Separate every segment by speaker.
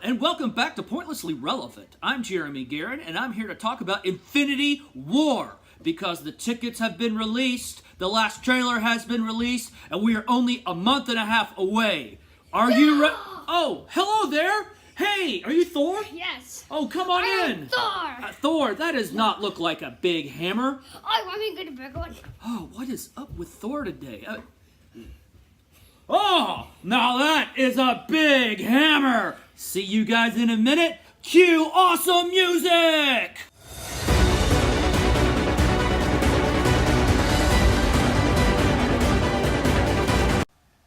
Speaker 1: and welcome back to Pointlessly Relevant. I'm Jeremy Guerin, and I'm here to talk about Infinity War, because the tickets have been released, the last trailer has been released, and we are only a month and a half away. Are you ready? Oh, hello there! Hey, are you Thor?
Speaker 2: Yes.
Speaker 1: Oh, come on in.
Speaker 2: Thor.
Speaker 1: Thor, that does not look like a big hammer.
Speaker 2: Oh, want me to get a big one?
Speaker 1: Oh, what is up with Thor today? Oh, now that is a big hammer. See you guys in a minute. Cue awesome music.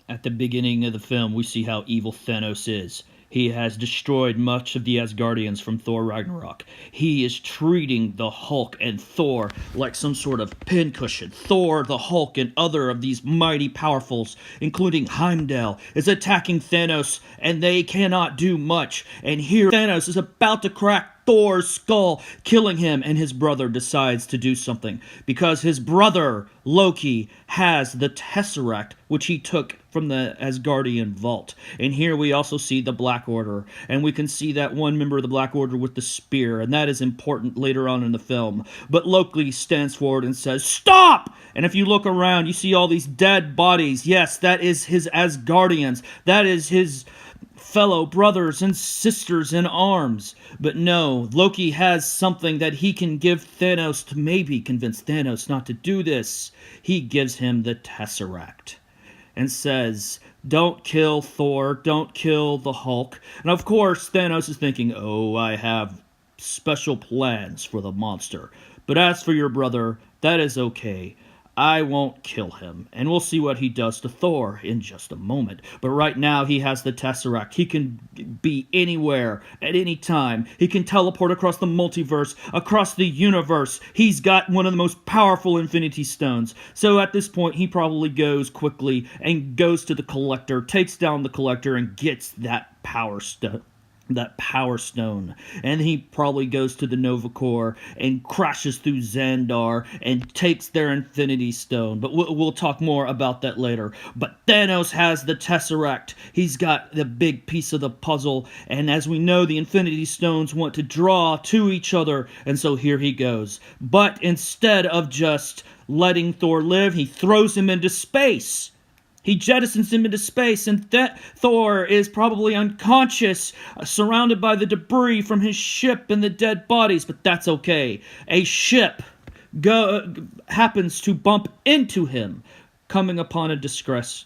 Speaker 1: At the beginning of the film, we see how evil Thanos is. He has destroyed much of the Asgardians from Thor Ragnarok. He is treating the Hulk and Thor like some sort of pincushion. Thor, the Hulk, and other of these mighty powerfuls, including Heimdall, is attacking Thanos, and they cannot do much. And here Thanos is about to crack Thor's skull, killing him, and his brother decides to do something because his brother, Loki, has the Tesseract, which he took from the Asgardian vault. And here we also see the Black Order, and we can see that one member of the Black Order with the spear, and that is important later on in the film. But Loki stands forward and says, "Stop!" And if you look around, you see all these dead bodies. Yes, that is his Asgardians. That is his fellow brothers and sisters in arms. But no, Loki has something that he can give Thanos to maybe convince Thanos not to do this. He gives him the Tesseract and says, "Don't kill Thor, don't kill the Hulk." And of course, Thanos is thinking, "Oh, I have special plans for the monster. But as for your brother, that is okay. I won't kill him." And we'll see what he does to Thor in just a moment. But right now, he has the Tesseract. He can be anywhere, at any time. He can teleport across the multiverse, across the universe. He's got one of the most powerful Infinity Stones. So at this point, he probably goes quickly and goes to the Collector, takes down the Collector, and gets that Power Stone. And he probably goes to the Nova Corps and crashes through Xandar and takes their Infinity Stone. But we'll talk more about that later. But Thanos has the Tesseract. He's got the big piece of the puzzle. And as we know, the Infinity Stones want to draw to each other. And so here he goes. But instead of just letting Thor live, he throws him into space. He jettisons him into space, and Thor is probably unconscious, surrounded by the debris from his ship and the dead bodies, but that's okay. A ship happens to bump into him, coming upon a distress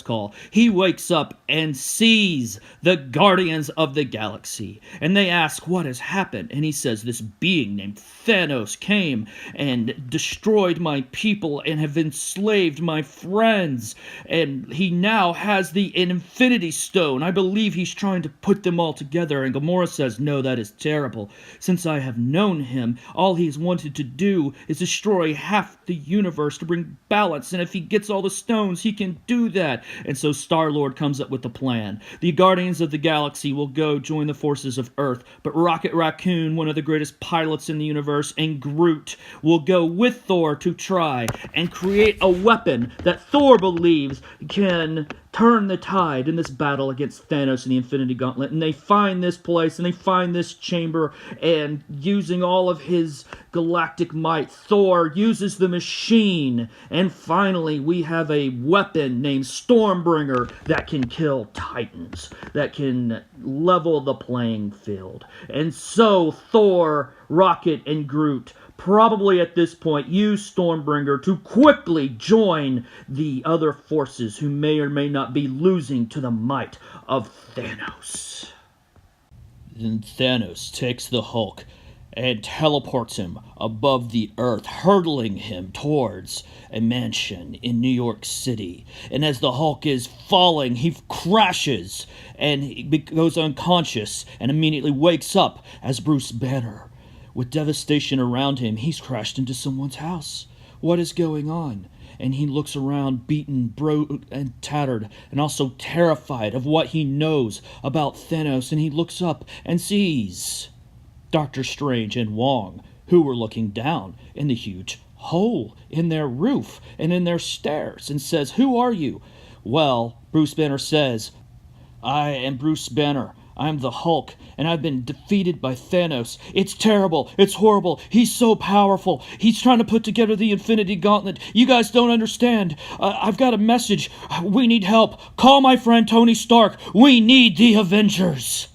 Speaker 1: call. He wakes up and sees the Guardians of the Galaxy. And they ask what has happened. And he says, "This being named Thanos came and destroyed my people and have enslaved my friends. And he now has the Infinity Stone. I believe he's trying to put them all together." And Gamora says, "No, that is terrible. Since I have known him, all he's wanted to do is destroy half the universe to bring balance. And if he gets all the stones, he can do that." And so Star-Lord comes up with a plan. The Guardians of the Galaxy will go join the forces of Earth, but Rocket Raccoon, one of the greatest pilots in the universe, and Groot will go with Thor to try and create a weapon that Thor believes can turn the tide in this battle against Thanos and the Infinity Gauntlet. And they find this place, and they find this chamber, and using all of his galactic might, Thor uses the machine, and finally we have a weapon named Stormbringer that can kill Titans, that can level the playing field. And so Thor, Rocket, and Groot probably at this point use Stormbringer to quickly join the other forces who may or may not be losing to the might of Thanos. Then Thanos takes the Hulk and teleports him above the earth, hurtling him towards a mansion in New York City. And as the Hulk is falling, he crashes and he goes unconscious and immediately wakes up as Bruce Banner. With devastation around him, he's crashed into someone's house. What is going on? And he looks around, beaten, broke, and tattered, and also terrified of what he knows about Thanos. And he looks up and sees Doctor Strange and Wong, who were looking down in the huge hole in their roof and in their stairs, and says, "Who are you?" Well, Bruce Banner says, "I am Bruce Banner. I'm the Hulk, and I've been defeated by Thanos. It's terrible. It's horrible. He's so powerful. He's trying to put together the Infinity Gauntlet. You guys don't understand. I've got a message. We need help. Call my friend Tony Stark. We need the Avengers."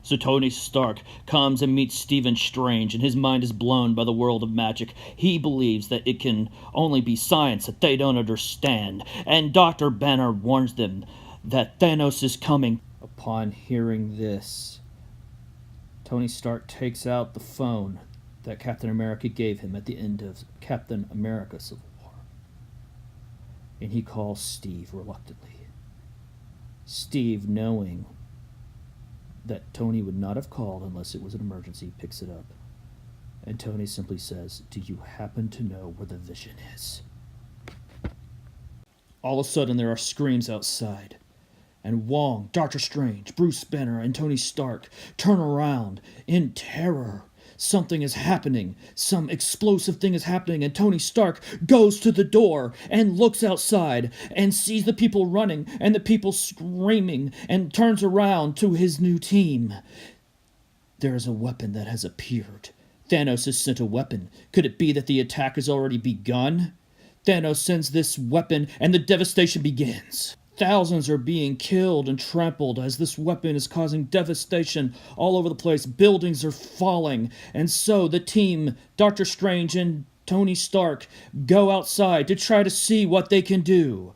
Speaker 1: So Tony Stark comes and meets Stephen Strange, and his mind is blown by the world of magic. He believes that it can only be science that they don't understand. And Dr. Banner warns them that Thanos is coming. Upon hearing this, Tony Stark takes out the phone that Captain America gave him at the end of Captain America Civil War. And he calls Steve reluctantly. Steve, knowing that Tony would not have called unless it was an emergency, picks it up. And Tony simply says, "Do you happen to know where the Vision is?" All of a sudden, there are screams outside. And Wong, Doctor Strange, Bruce Banner, and Tony Stark turn around in terror. Something is happening. Some explosive thing is happening, and Tony Stark goes to the door and looks outside and sees the people running and the people screaming and turns around to his new team. There is a weapon that has appeared. Thanos has sent a weapon. Could it be that the attack has already begun? Thanos sends this weapon, and the devastation begins. Thousands are being killed and trampled as this weapon is causing devastation all over the place. Buildings are falling. And so the team, Doctor Strange and Tony Stark, go outside to try to see what they can do.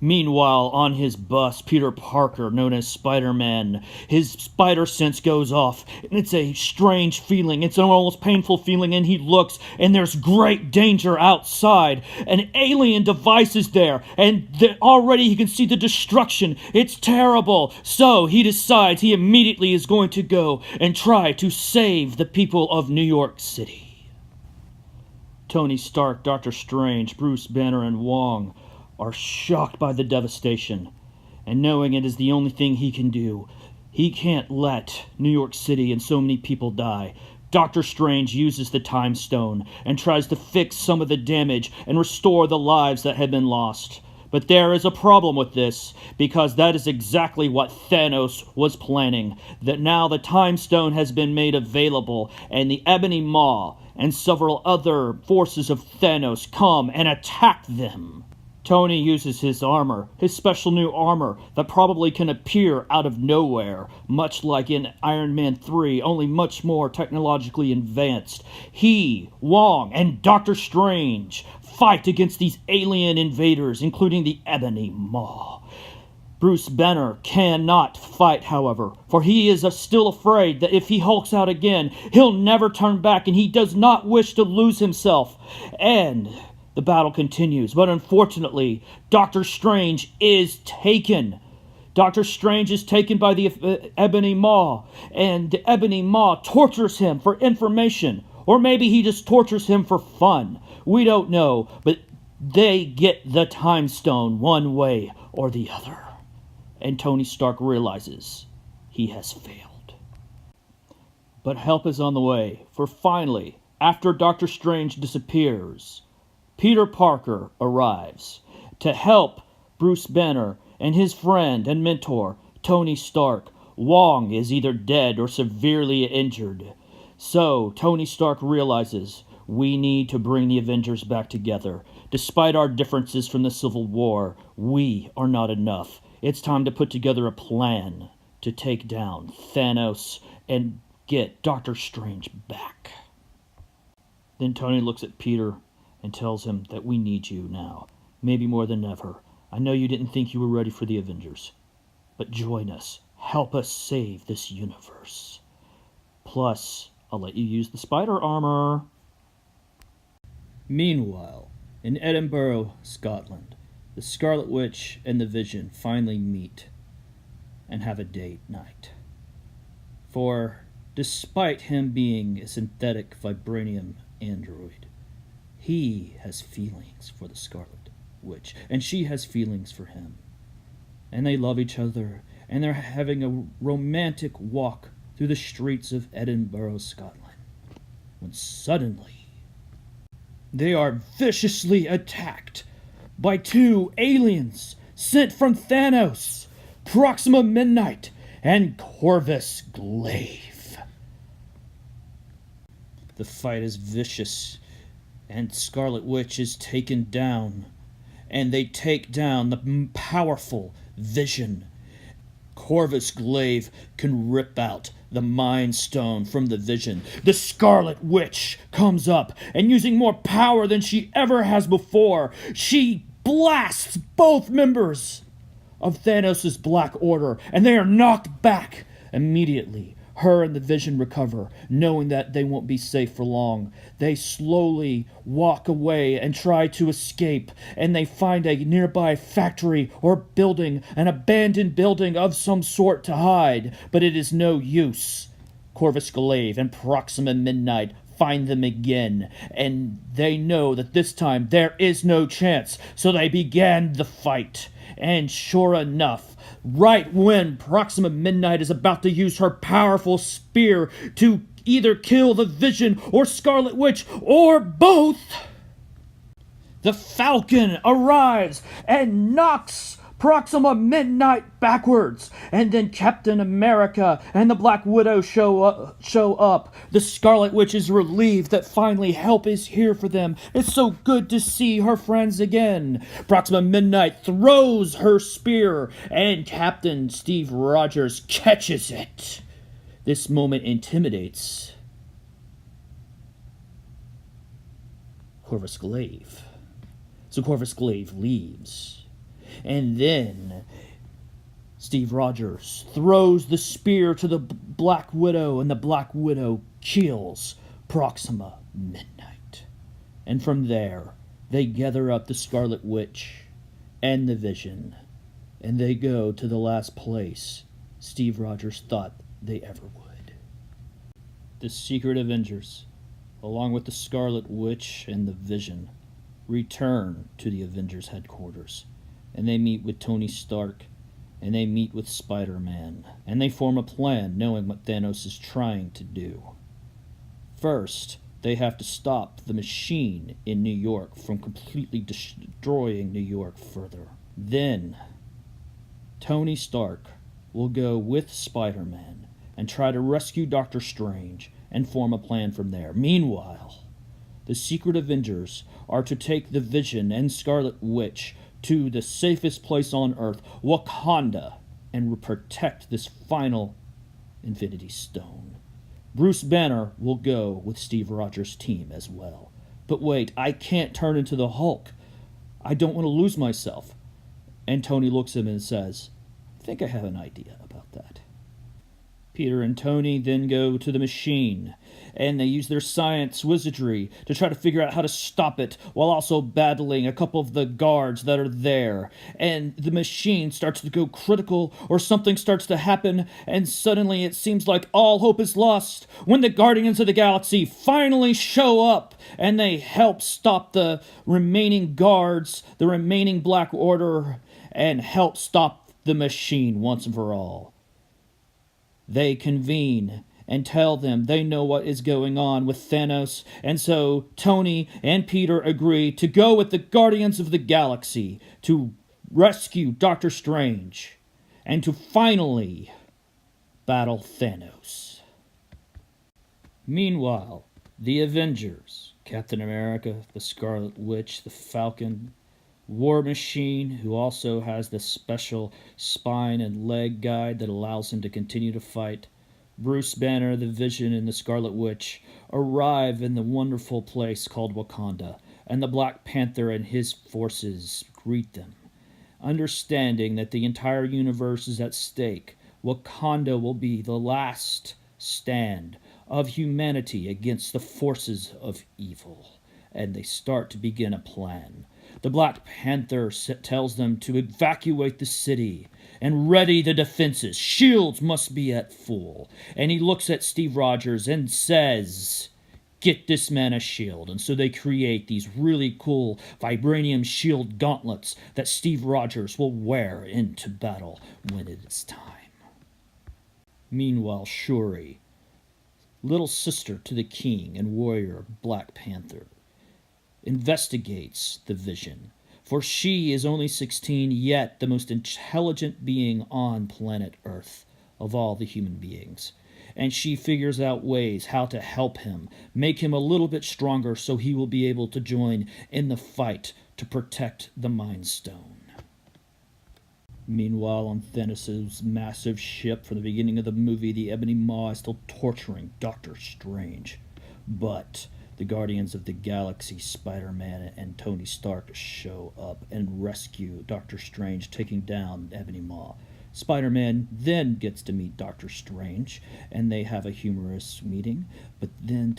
Speaker 1: Meanwhile, on his bus, Peter Parker, known as Spider-Man, his spider sense goes off, and it's a strange feeling. It's an almost painful feeling, and he looks, and there's great danger outside. An alien device is there, and already he can see the destruction. It's terrible. So he decides he immediately is going to go and try to save the people of New York City. Tony Stark, Doctor Strange, Bruce Banner, and Wong are shocked by the devastation, and knowing it is the only thing he can do, he can't let New York City and so many people die. Doctor Strange uses the Time Stone and tries to fix some of the damage and restore the lives that had been lost. But there is a problem with this, because that is exactly what Thanos was planning. That now the Time Stone has been made available, and the Ebony Maw and several other forces of Thanos come and attack them. Tony uses his armor, his special new armor, that probably can appear out of nowhere, much like in Iron Man 3, only much more technologically advanced. He, Wong, and Doctor Strange fight against these alien invaders, including the Ebony Maw. Bruce Banner cannot fight, however, for he is still afraid that if he hulks out again, he'll never turn back, and he does not wish to lose himself. And the battle continues, but unfortunately, Doctor Strange is taken. Doctor Strange is taken by the Ebony Maw, and the Ebony Maw tortures him for information. Or maybe he just tortures him for fun. We don't know, but they get the Time Stone one way or the other. And Tony Stark realizes he has failed. But help is on the way, for finally, after Doctor Strange disappears, Peter Parker arrives to help Bruce Banner and his friend and mentor, Tony Stark. Wong is either dead or severely injured. So, Tony Stark realizes we need to bring the Avengers back together. Despite our differences from the Civil War, we are not enough. It's time to put together a plan to take down Thanos and get Doctor Strange back. Then Tony looks at Peter and tells him that we need you now, maybe more than ever. I know you didn't think you were ready for the Avengers, but join us. Help us save this universe. Plus, I'll let you use the spider armor. Meanwhile, in Edinburgh, Scotland, the Scarlet Witch and the Vision finally meet and have a date night. For despite him being a synthetic vibranium android, he has feelings for the Scarlet Witch, and she has feelings for him. And they love each other, and they're having a romantic walk through the streets of Edinburgh, Scotland, when suddenly they are viciously attacked by two aliens sent from Thanos, Proxima Midnight and Corvus Glaive. The fight is vicious, and Scarlet Witch is taken down, and they take down the powerful Vision. Corvus Glaive can rip out the Mind Stone from the Vision. The Scarlet Witch comes up, and using more power than she ever has before, she blasts both members of Thanos' Black Order, and they are knocked back immediately. Her and the Vision recover, knowing that they won't be safe for long. They slowly walk away and try to escape, and they find a nearby factory or building, an abandoned building of some sort to hide, but it is no use. Corvus Glaive and Proxima Midnight find them again, and they know that this time there is no chance, so they began the fight. And sure enough, right when Proxima Midnight is about to use her powerful spear to either kill the Vision or Scarlet Witch, or both, the Falcon arrives and knocks Proxima Midnight backwards, and then Captain America and the Black Widow show up. The Scarlet Witch is relieved that finally help is here for them. It's so good to see her friends again. Proxima Midnight throws her spear, and Captain Steve Rogers catches it. This moment intimidates Corvus Glaive. So Corvus Glaive leaves. And then Steve Rogers throws the spear to the Black Widow, and the Black Widow kills Proxima Midnight. And from there, they gather up the Scarlet Witch and the Vision, and they go to the last place Steve Rogers thought they ever would. The Secret Avengers, along with the Scarlet Witch and the Vision, return to the Avengers headquarters. And they meet with Tony Stark, and they meet with Spider-Man, and they form a plan knowing what Thanos is trying to do. First, they have to stop the machine in New York from completely destroying New York further. Then, Tony Stark will go with Spider-Man and try to rescue Doctor Strange and form a plan from there. Meanwhile, the Secret Avengers are to take the Vision and Scarlet Witch to the safest place on Earth, Wakanda, and protect this final Infinity Stone. Bruce Banner will go with Steve Rogers' team as well. But wait, I can't turn into the Hulk. I don't want to lose myself. And Tony looks at him and says, I think I have an idea about that. Peter and Tony then go to the machine, and they use their science wizardry to try to figure out how to stop it, while also battling a couple of the guards that are there. And the machine starts to go critical, or something starts to happen, and suddenly it seems like all hope is lost when the Guardians of the Galaxy finally show up, and they help stop the remaining guards, the remaining Black Order, and help stop the machine once and for all. They convene and tell them they know what is going on with Thanos, and so Tony and Peter agree to go with the Guardians of the Galaxy to rescue Doctor Strange and to finally battle Thanos. Meanwhile, the Avengers, Captain America, the Scarlet Witch, the Falcon, War Machine, who also has the special spine and leg guide that allows him to continue to fight, Bruce Banner, the Vision, and the Scarlet Witch arrive in the wonderful place called Wakanda, and the Black Panther and his forces greet them. Understanding that the entire universe is at stake, Wakanda will be the last stand of humanity against the forces of evil, and they start to begin a plan. The Black Panther tells them to evacuate the city and ready the defenses. Shields must be at full. And he looks at Steve Rogers and says, get this man a shield. And so they create these really cool vibranium shield gauntlets that Steve Rogers will wear into battle when it is time. Meanwhile, Shuri, little sister to the king and warrior Black Panther, investigates the Vision, for she is only 16, yet the most intelligent being on planet Earth, of all the human beings. And she figures out ways how to help him, make him a little bit stronger so he will be able to join in the fight to protect the Mind Stone. Meanwhile, on Thanos' massive ship from the beginning of the movie, the Ebony Maw is still torturing Doctor Strange. But the Guardians of the Galaxy, Spider-Man, and Tony Stark show up and rescue Doctor Strange, taking down Ebony Maw. Spider-Man then gets to meet Doctor Strange, and they have a humorous meeting. But then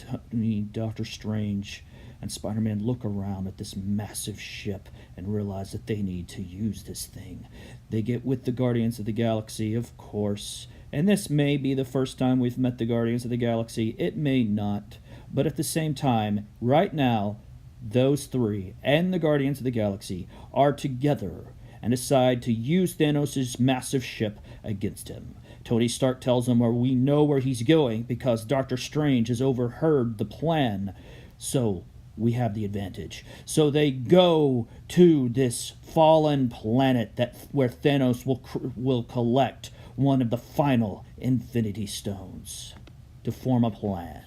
Speaker 1: Doctor Strange and Spider-Man look around at this massive ship and realize that they need to use this thing. They get with the Guardians of the Galaxy, of course, and this may be the first time we've met the Guardians of the Galaxy. It may not. But at the same time, right now, those three and the Guardians of the Galaxy are together and decide to use Thanos' massive ship against him. Tony Stark tells him, we know where he's going because Doctor Strange has overheard the plan, so we have the advantage. So they go to this fallen planet where Thanos will collect one of the final Infinity Stones to form a plan.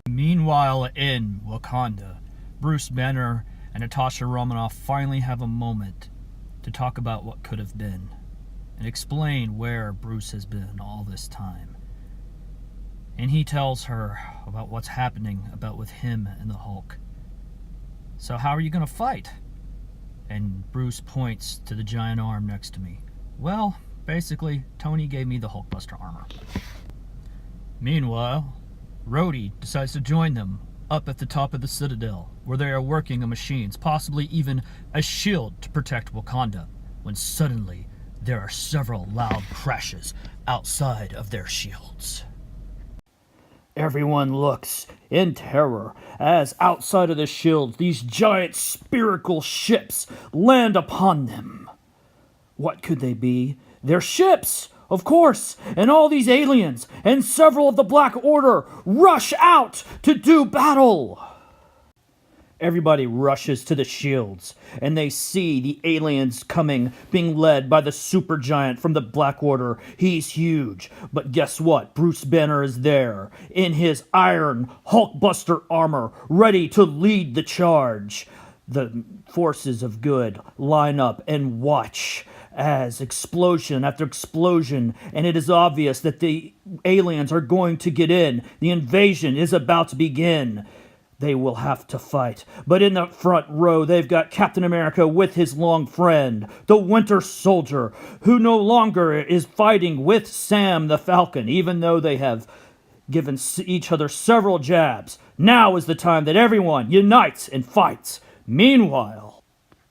Speaker 3: Meanwhile, in Wakanda, Bruce Banner and Natasha Romanoff finally have a moment to talk about what could have been and explain where Bruce has been all this time. And he tells her about what's happening with him and the Hulk. So how are you going to fight? And Bruce points to the giant arm next to me. Well, basically, Tony gave me the Hulkbuster armor. Meanwhile, Rhodey decides to join them up at the top of the Citadel, where they are working on machines, possibly even a shield to protect Wakanda, when suddenly there are several loud crashes outside of their shields.
Speaker 1: Everyone looks in terror as outside of the shields these giant spherical ships land upon them. What could they be? They're ships! Of course, and all these aliens and several of the Black Order rush out to do battle. Everybody rushes to the shields, and they see the aliens coming, being led by the supergiant from the Black Order. He's huge, but guess what? Bruce Banner is there, in his iron Hulkbuster armor, ready to lead the charge. The forces of good line up and watch as explosion after explosion, and it is obvious that the aliens are going to get in. The invasion is about to begin. They will have to fight. But in the front row, they've got Captain America with his long friend, the Winter Soldier, who no longer is fighting with Sam the Falcon, even though they have given each other several jabs. Now is the time that everyone unites and fights. Meanwhile,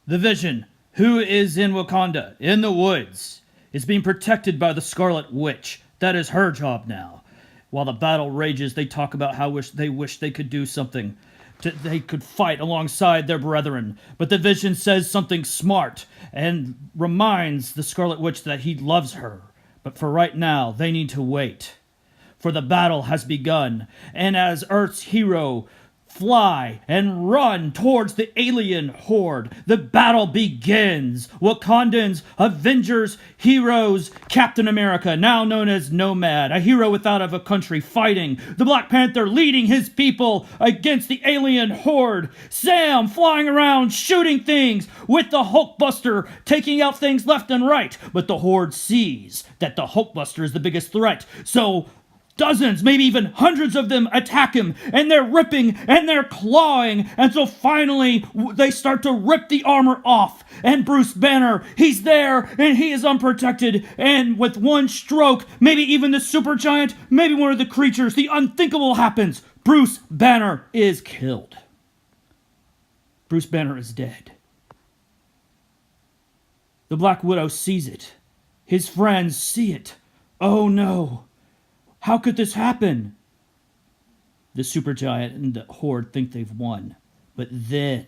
Speaker 1: the Vision, who is in Wakanda, in the woods, is being protected by the Scarlet Witch. That is her job now. While the battle rages, they talk about how they wish they could do something. They could fight alongside their brethren. But the Vision says something smart and reminds the Scarlet Witch that he loves her. But for right now, they need to wait. For the battle has begun, and as Earth's hero fly and run towards the alien horde, the battle begins. Wakandans, Avengers, heroes, Captain America, now known as Nomad, a hero without a country, fighting. The Black Panther leading his people against the alien horde. Sam flying around, shooting things with the Hulkbuster, taking out things left and right. But the horde sees that the Hulkbuster is the biggest threat. So dozens, maybe even hundreds of them attack him, and they're ripping and they're clawing, and so finally they start to rip the armor off, and Bruce Banner, he's there, and he is unprotected, and with one stroke, maybe even the supergiant, maybe one of the creatures, the unthinkable happens. Bruce Banner is killed. Bruce Banner is dead. The Black Widow sees it. His friends see it. Oh no. How could this happen? The supergiant and the horde think they've won. But then,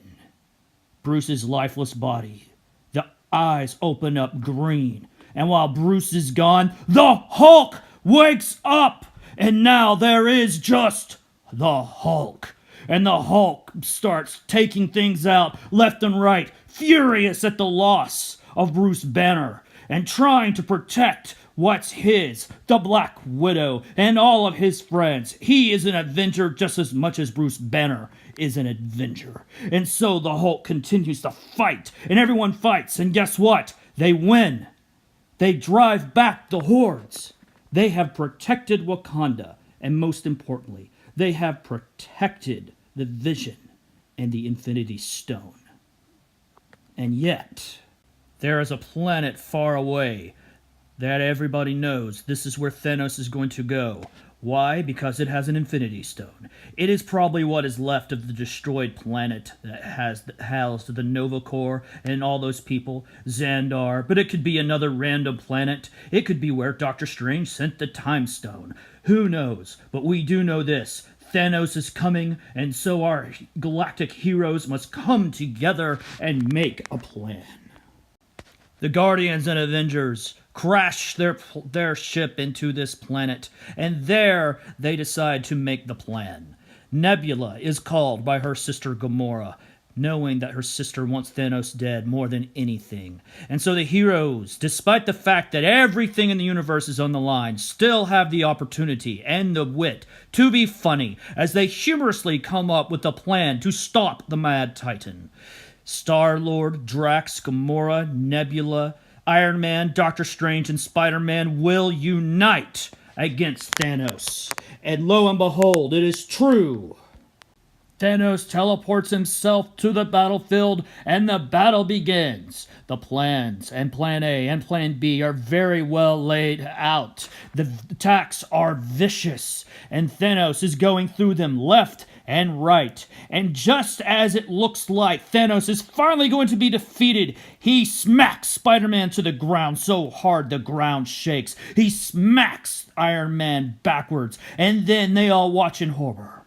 Speaker 1: Bruce's lifeless body, the eyes open up green. And while Bruce is gone, the Hulk wakes up. And now there is just the Hulk. And the Hulk starts taking things out left and right, furious at the loss of Bruce Banner, and trying to protect What's his? The Black Widow and all of his friends. He is an Avenger just as much as Bruce Banner is an Avenger. And so the Hulk continues to fight, and everyone fights, and guess what? They win. They drive back the hordes. They have protected Wakanda, and most importantly, they have protected the Vision and the Infinity Stone. And yet, there is a planet far away that everybody knows this is where Thanos is going to go. Why? Because it has an Infinity Stone. It is probably what is left of the destroyed planet that has housed the Nova Corps and all those people, Xandar, but it could be another random planet. It could be where Doctor Strange sent the Time Stone. Who knows? But we do know this. Thanos is coming, and so our galactic heroes must come together and make a plan. The Guardians and Avengers crash their ship into this planet, and there they decide to make the plan. Nebula is called by her sister Gamora, knowing that her sister wants Thanos dead more than anything. And so the heroes, despite the fact that everything in the universe is on the line, still have the opportunity and the wit to be funny as they humorously come up with a plan to stop the Mad Titan. Star-Lord, Drax, Gamora, Nebula, Iron Man, Doctor Strange, and Spider-Man will unite against Thanos. And lo and behold, it is true. Thanos teleports himself to the battlefield, and the battle begins. The plans and Plan A and Plan B are very well laid out. The attacks are vicious, and Thanos is going through them left and right. And just as it looks like Thanos is finally going to be defeated, he smacks Spider-Man to the ground so hard the ground shakes. He smacks Iron Man backwards, and then they all watch in horror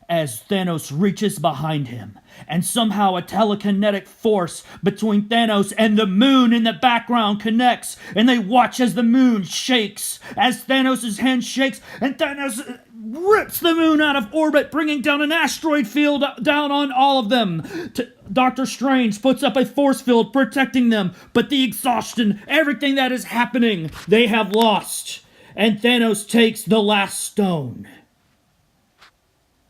Speaker 1: as Thanos reaches behind him, and somehow a telekinetic force between Thanos and the moon in the background connects, and they watch as the moon shakes, as Thanos' hand shakes, and Thanos rips the moon out of orbit, bringing down an asteroid field down on all of them. Doctor Strange puts up a force field protecting them, but the exhaustion, everything that is happening, they have lost. And Thanos takes the last stone.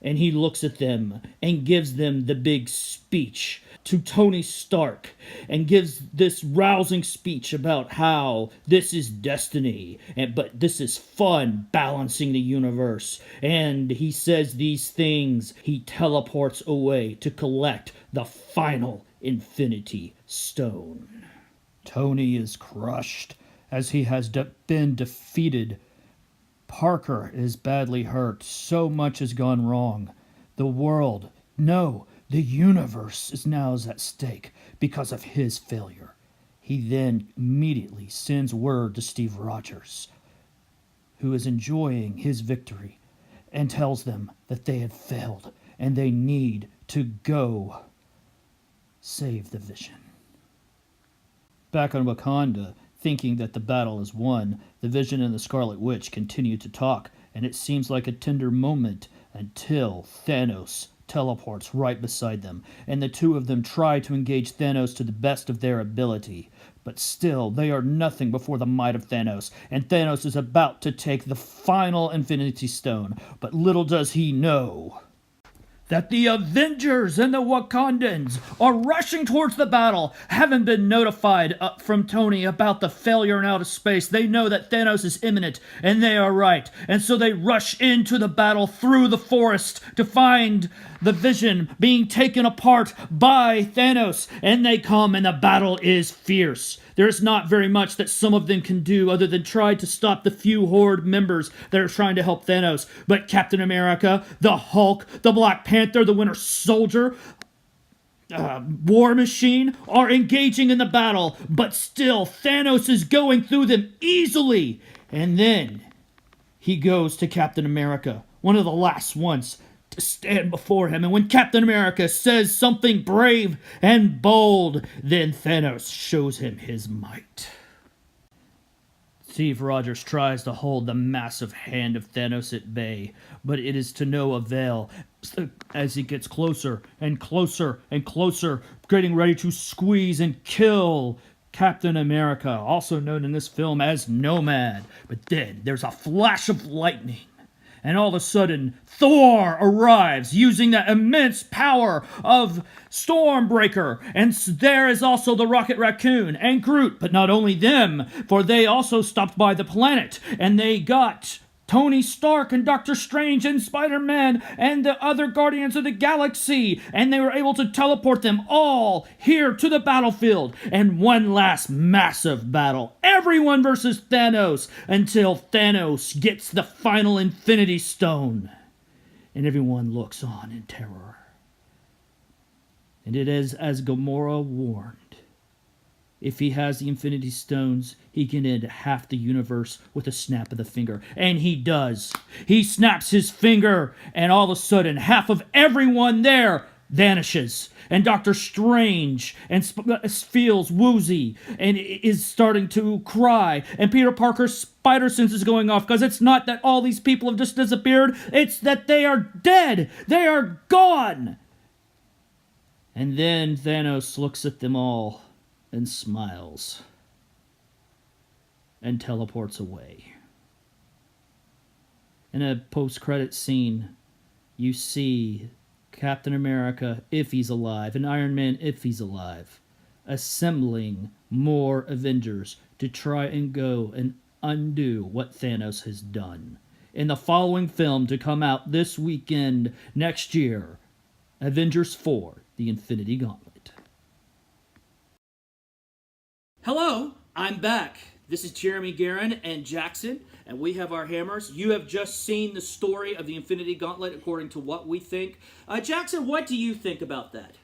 Speaker 1: And he looks at them and gives them the big speech to Tony Stark, and gives this rousing speech about how this is destiny, but this is fun balancing the universe. And he says these things. He teleports away to collect the final Infinity Stone. Tony is crushed as he has been defeated. Parker is badly hurt. So much has gone wrong. The world, no, the universe is now at stake because of his failure. He then immediately sends word to Steve Rogers, who is enjoying his victory, and tells them that they had failed and they need to go save the Vision. Back on Wakanda, thinking that the battle is won, the Vision and the Scarlet Witch continue to talk, and it seems like a tender moment until Thanos teleports right beside them, and the two of them try to engage Thanos to the best of their ability. But still, they are nothing before the might of Thanos, and Thanos is about to take the final Infinity Stone, but little does he know that the Avengers and the Wakandans are rushing towards the battle, having been notified from Tony about the failure in outer space. They know that Thanos is imminent, and they are right. And so they rush into the battle through the forest to find the Vision being taken apart by Thanos. And they come, and the battle is fierce. There's not very much that some of them can do other than try to stop the few Horde members that are trying to help Thanos. But Captain America, the Hulk, the Black Panther, the Winter Soldier, War Machine are engaging in the battle. But still, Thanos is going through them easily. And then he goes to Captain America, one of the last ones to stand before him. And when Captain America says something brave and bold, then Thanos shows him his might. Steve Rogers tries to hold the massive hand of Thanos at bay, but it is to no avail as he gets closer and closer and closer, getting ready to squeeze and kill Captain America, also known in this film as Nomad. But then there's a flash of lightning, and all of a sudden, Thor arrives using that immense power of Stormbreaker. And there is also the Rocket Raccoon and Groot. But not only them, for they also stopped by the planet, and they got Tony Stark and Doctor Strange and Spider-Man and the other Guardians of the Galaxy, and they were able to teleport them all here to the battlefield. And one last massive battle, everyone versus Thanos, until Thanos gets the final Infinity Stone. And everyone looks on in terror. And it is as Gamora warned. If he has the Infinity Stones, he can end half the universe with a snap of the finger. And he does. He snaps his finger, and all of a sudden, half of everyone there vanishes. And Doctor Strange feels woozy and is starting to cry. And Peter Parker's spider sense is going off, because it's not that all these people have just disappeared. It's that they are dead. They are gone. And then Thanos looks at them all and smiles and teleports away. In a post-credit scene, you see Captain America, if he's alive, and Iron Man, if he's alive, assembling more Avengers to try and go and undo what Thanos has done. In the following film to come out this weekend next year, Avengers 4, The Infinity Gauntlet. Hello, I'm back. This is Jeremy Guerin and Jackson, and we have our hammers. You have just seen the story of the Infinity Gauntlet according to what we think. Jackson, what do you think about that?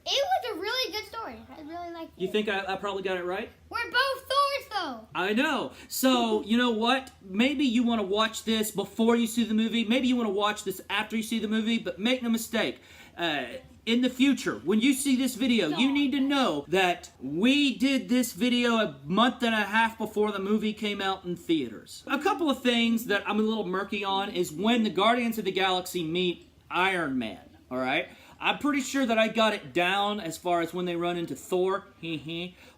Speaker 2: It was a really good story. I really liked it.
Speaker 1: You think I probably got it right?
Speaker 2: We're both Thors, though.
Speaker 1: I know. So, you know what? Maybe you want to watch this before you see the movie. Maybe you want to watch this after you see the movie, but make no mistake. In the future, when you see this video, you need to know that we did this video a month and a half before the movie came out in theaters. A couple of things that I'm a little murky on is when the Guardians of the Galaxy meet Iron Man, alright? I'm pretty sure that I got it down as far as when they run into Thor,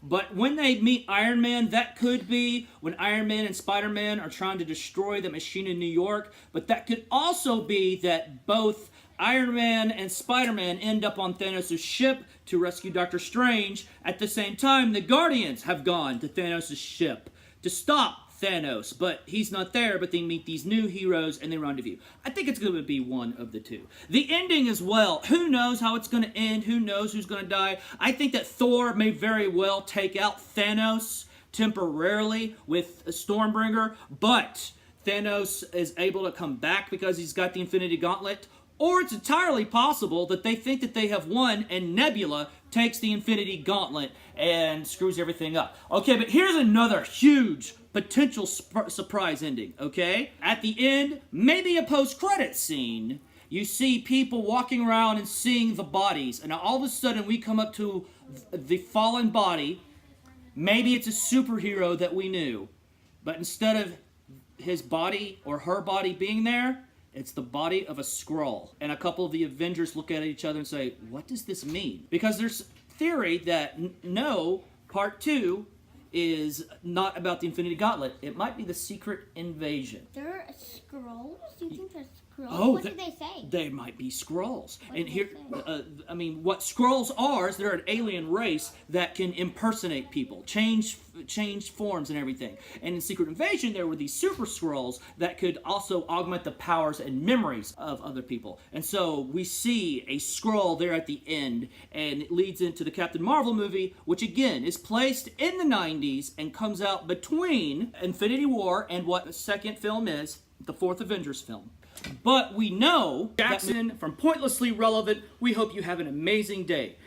Speaker 1: but when they meet Iron Man, that could be when Iron Man and Spider-Man are trying to destroy the machine in New York, but that could also be that both Iron Man and Spider-Man end up on Thanos' ship to rescue Doctor Strange. At the same time, the Guardians have gone to Thanos' ship to stop Thanos, but he's not there, but they meet these new heroes and they rendezvous. I think it's going to be one of the two. The ending as well. Who knows how it's going to end? Who knows who's going to die? I think that Thor may very well take out Thanos temporarily with a Stormbringer, but Thanos is able to come back because he's got the Infinity Gauntlet. Or it's entirely possible that they think that they have won and Nebula takes the Infinity Gauntlet and screws everything up. Okay, but here's another huge potential surprise ending, okay? At the end, maybe a post-credit scene, you see people walking around and seeing the bodies, and all of a sudden we come up to the fallen body. Maybe it's a superhero that we knew, but instead of his body or her body being there, it's the body of a Skrull. And a couple of the Avengers look at each other and say, what does this mean? Because there's theory that no, part 2 is not about the Infinity Gauntlet. It might be the Secret Invasion.
Speaker 2: There are Skrulls? Do you think they're Skrulls?
Speaker 1: Oh,
Speaker 2: what did they say?
Speaker 1: They might be Skrulls.
Speaker 2: What
Speaker 1: And
Speaker 2: did
Speaker 1: here,
Speaker 2: they
Speaker 1: I mean, what Skrulls are is they're an alien race that can impersonate people, change forms and everything. And in Secret Invasion, there were these super Skrulls that could also augment the powers and memories of other people. And so we see a Skrull there at the end, and it leads into the Captain Marvel movie, which again is placed in the 90s and comes out between Infinity War and what the second film is, the fourth Avengers film. But we know, Jackson, from Pointlessly Relevant, we hope you have an amazing day.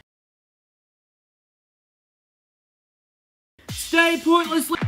Speaker 1: Stay pointlessly...